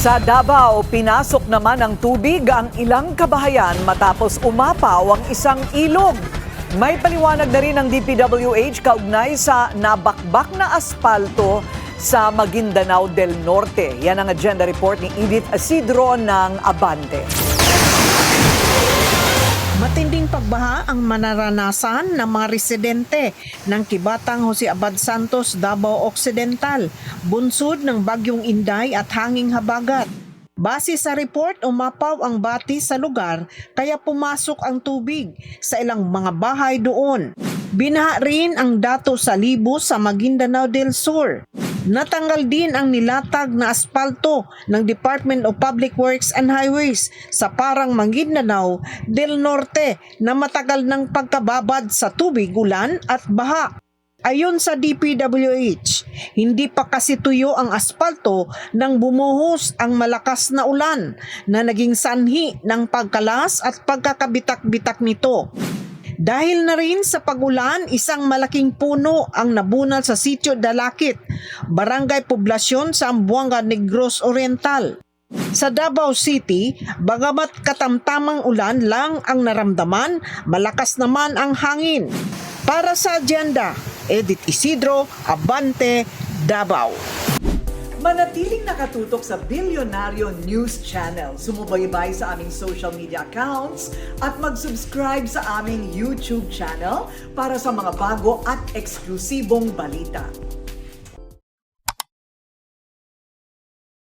Sa Davao, pinasok naman ng tubig ang ilang kabahayan matapos umapaw ang isang ilog. May paliwanag na rin ng DPWH kaugnay sa nabakbak na aspalto sa Maguindanao del Norte. Yan ang agenda report ni Edith Isidro ng Abante. Matinding pagbaha ang manaranasan ng mga residente ng Kibatang Jose Abad Santos, Davao Occidental, bunsod ng Bagyong Inday at hanging habagat. Base sa report, umapaw ang bati sa lugar kaya pumasok ang tubig sa ilang mga bahay doon. Binaha rin ang dato sa Libo sa Maguindanao del Sur. Natanggal din ang nilatag na aspalto ng Department of Public Works and Highways sa Parang Maguindanao del Norte na matagal ng pagkababad sa tubig, ulan at baha. Ayon sa DPWH, hindi pa kasi tuyo ang aspalto nang bumuhos ang malakas na ulan na naging sanhi ng pagkalas at pagkakabitak-bitak nito. Dahil na rin sa pagulan, isang malaking puno ang nabunal sa Sitio Dalakit, Barangay Poblasyon sa Ambuanga, Negros Oriental. Sa Davao City, bagamat katamtamang ulan lang ang naramdaman, malakas naman ang hangin. Para sa agenda, Edith Isidro, Abante, Davao. Manatiling nakatutok sa Bilyonaryo News Channel. Sumubaybay sa aming social media accounts at mag-subscribe sa aming YouTube channel para sa mga bago at eksklusibong balita.